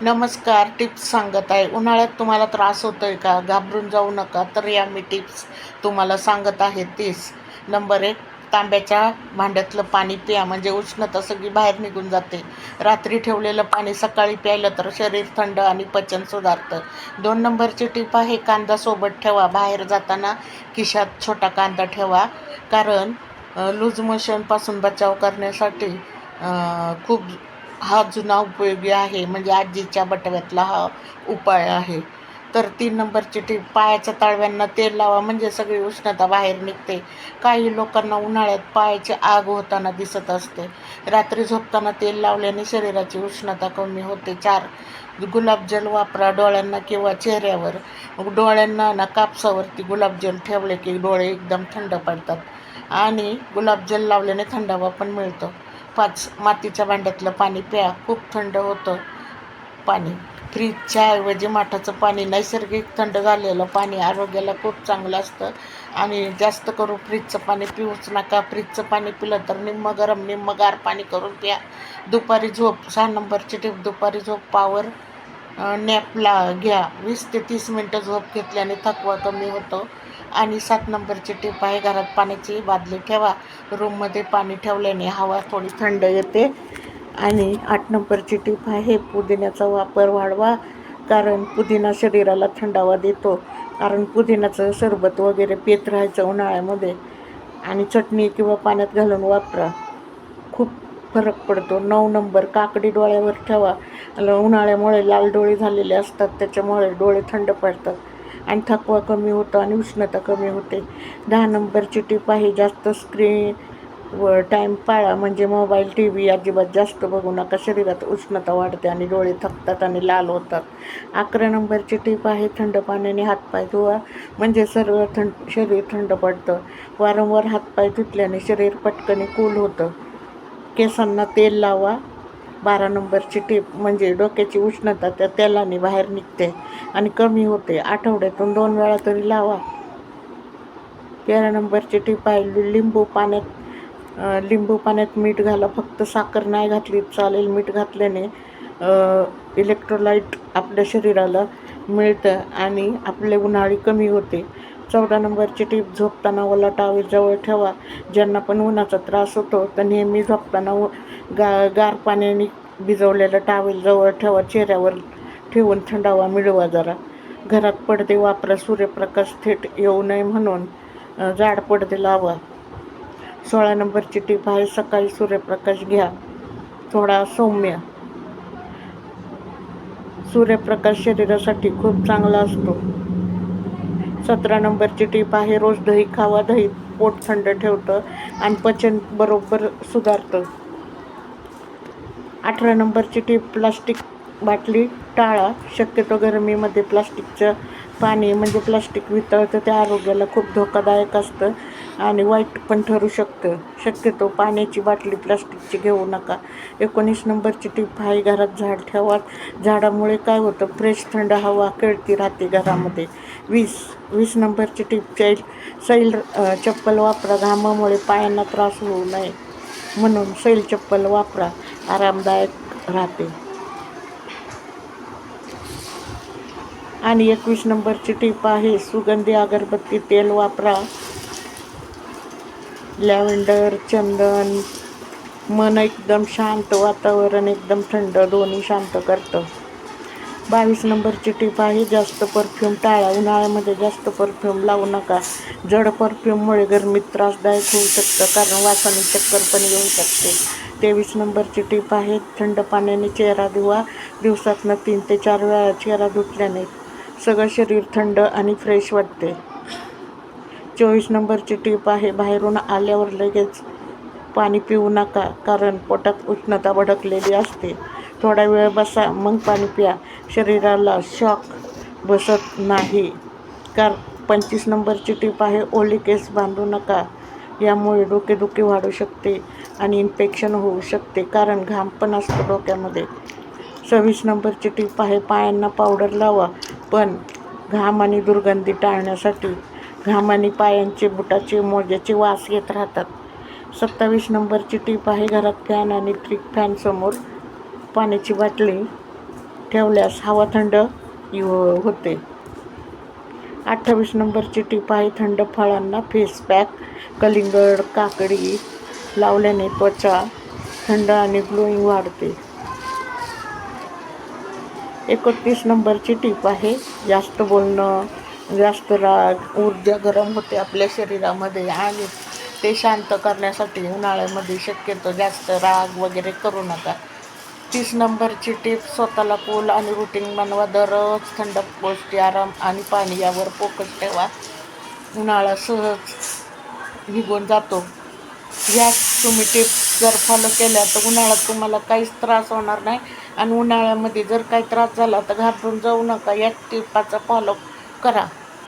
नमस्कार. टिप्स सांगत आहे. उन्हाळ्यात तुम्हाला त्रास होतोय का? घाबरून जाऊ नका. तर या मी टिप्स तुम्हाला सांगत आहे. 30 नंबर 1, तांब्याच्या भांड्यातलं पाणी प्या, म्हणजे उष्णता सगळी बाहेर निघून जाते. रात्री ठेवलेलं पाणी सकाळी प्यायलं तर शरीर थंड आणि पचन सुधारतं. 2 नंबरची टीप आहे, कांदा सोबत ठेवा. बाहेर जाताना खिशात छोटा कांदा ठेवा, कारण लूज मोशनपासून बचाव करण्यासाठी खूप हा जुना उपयोगी आहे, म्हणजे आजीच्या बटव्यातला हा उपाय आहे. तर 3 नंबरची टीप, पायाच्या तळव्यांना तेल लावा, म्हणजे सगळी उष्णता बाहेर निघते. काही लोकांना उन्हाळ्यात पायाची आग होताना दिसत असते. रात्री झोपताना तेल लावल्याने शरीराची उष्णता कमी होते. 4, गुलाबजल वापरा डोळ्यांना किंवा चेहऱ्यावर. डोळ्यांना ना कापसावरती गुलाबजल ठेवले की डोळे एकदम थंड पडतात, आणि गुलाबजल लावल्याने थंडावा पण मिळतो. 5, मातीच्या भांड्यातलं पाणी प्या, खूप थंड होतं पाणी. फ्रीजच्या ऐवजी माठाचं पाणी, नैसर्गिक थंड झालेलं पाणी आरोग्याला खूप चांगलं असतं, आणि जास्त करून फ्रीजचं पाणी पिऊच नका. फ्रीजचं पाणी पिलं तर निम्म गरम निम्म गार पाणी करून प्या. दुपारी झोप. 6 नंबरची टीप, दुपारी झोप पॉवर नॅपला घ्या. 20 ते 30 मिनटं झोप घेतल्याने थकवा कमी होतो. आणि 7 नंबरची टीप आहे, घरात पाण्याची बादली ठेवा. रूममध्ये पाणी ठेवल्याने हवा थोडी थंड येते. आणि 8 नंबरची टीप आहे, पुदिन्याचा वापर वाढवा, कारण पुदिना शरीराला थंडावा देतो. कारण पुदिन्याचं सरबत वगैरे पित राहायचं उन्हाळ्यामध्ये, आणि चटणी किंवा पाण्यात घालून वापरा, खूप फरक पडतो. 9 नंबर, काकडी डोळ्यावर ठेवा. उन्हाळ्यामुळे लाल डोळे झालेले असतात, त्याच्यामुळे डोळे थंड पडतात आणि थकवा कमी होतो आणि उष्णता कमी होते. 10 नंबरची टीप आहे, जास्त स्क्रीन व टाईम पाळा, म्हणजे मोबाईल टी व्ही अजिबात जास्त बघू नका. शरीरात उष्णता वाढते आणि डोळे थकतात आणि लाल होतात. 11 नंबरची टीप आहे, थंड पाण्याने हातपाय धुवा, म्हणजे सर्व शरीर थंड पडतं. वारंवार हातपाय धुतल्याने शरीर पटकन कूल होतं. केसांना तेल लावा. 12 नंबरची टीप म्हणजे डोक्याची उष्णता त्या तेलाने बाहेर निघते आणि कमी होते. आठवड्यातून 2 वेळा तरी लावा. 13 नंबरची टीप आहे, लिंबू पाण्यात मीठ घाला. फक्त साखर नाही घातली चालेल. मीठ घातल्याने इलेक्ट्रोलाइट आपल्या शरीराला मिळतं आणि आपले उन्हाळी कमी होते. 14 नंबरची टीप, झोपताना ओला टॉवेल जवळ ठेवा. ज्यांना पण उन्हाचा त्रास होतो तर नेहमी झोपताना गार पाण्याने भिजवलेलं टॉवेल जवळ ठेवा. चेहऱ्यावर ठेवून थंडावा मिळवा जरा. घरात पडदे वापरा. सूर्यप्रकाश थेट येऊ नये म्हणून जाड पडदे लावा. 16 नंबरची टीप आहे, सकाळी सूर्यप्रकाश घ्या, थोडा सौम्य. सूर्यप्रकाश शरीरासाठी खूप चांगला असतो. 17 नंबरची टीप आहे, रोज दही खावा. दही पोट थंड ठेवतं आणि पचन बरोबर सुधारतं. 18 नंबरची टीप, प्लास्टिक बाटली टाळा. शक्यतो गरमीमध्ये प्लास्टिकचं पाणी, म्हणजे प्लास्टिक वितळतं, ते आरोग्याला खूप धोकादायक असतं आणि वाईट पण ठरू शकतं. शक्यतो पाण्याची बाटली प्लास्टिकची घेऊ नका. 19 नंबरची टीप आहे, घरात झाड ठेवा. झाडामुळे काय होतं, फ्रेश थंड हवा खेळती राहते घरामध्ये. 20 नंबरची टीप, सैल चप्पल वापरा. घामामुळे पायांना त्रास होऊ नये म्हणून सैल चप्पल वापरा, आरामदायक राहते. आणि 21 नंबरची टीप आहे, सुगंधी अगरबत्ती तेल वापरा. लॅव्हेंडर, चंदन मन एकदम शांत, वातावरण एकदम थंड, दोन्ही शांत करतं. 22 नंबरची टीप आहे, जास्त परफ्यूम टाळा. उन्हाळ्यामध्ये जास्त परफ्यूम लावू नका. जड परफ्यूममुळे गरमीत त्रासदायक होऊ शकतं, कारण वासाने चक्कर पण येऊ शकते. 23 नंबरची टीप आहे, थंड पाण्याने चेहरा धुवा. दिवसातनं 3 ते 4 वेळा चेहरा धुतल्याने सगळं शरीर थंड आणि फ्रेश वाटते. 24 नंबरची टीप आहे, बाहेरून आल्यावर लगेच पाणी पिऊ नका, कारण पोटात उष्णता भडकलेली असते. थोडा वेळ बसा, मग पाणी प्या. शरीराला शॉक बसत नाही. 25 नंबरची टीप आहे, ओली केस बांधू नका. यामुळे डोकेदुखी वाढू शकते आणि इन्फेक्शन होऊ शकते, कारण घाम पण असतो डोक्यामध्ये. 26 नंबरची टीप आहे, पायांना पावडर लावा, पण घाम आणि दुर्गंधी टाळण्यासाठी. घामाने पायांचे, बुटाचे, मोज्याचे वास येत राहतात. 27 नंबरची टीप आहे, घरात फॅन आणि ट्रिक फॅनसमोर पाण्याची बाटली ठेवल्यास हवा थंड होते. 28 नंबरची टीप आहे थंड फळांना फेस पॅक. कलिंगड, काकडी लावल्याने त्वचा थंड आणि ग्लोईंग वाढते. 29 नंबरची टीप आहे जास्त बोलणं, जास्त राग, ऊर्जा गरम होते आपल्या शरीरामध्ये आणि ते शांत करण्यासाठी उन्हाळ्यामध्ये शक्यतो जास्त राग वगैरे करू नका. 30 नंबरची टीप स्वतःला कूल आणि रुटीन बनवा. दररोज थंड गोष्टी, आराम आणि पाणी यावर फोकस ठेवा. उन्हाळा सहज निघून जातो. ह्या तुम्ही टिप्स जर फॉलो केल्या तर उन्हाळ्यात तुम्हाला काहीच त्रास होणार नाही. आणि उन्हाळ्यामध्ये जर काही त्रास झाला तर घाबरून जाऊ नका. या टिपाचा फॉलो करा.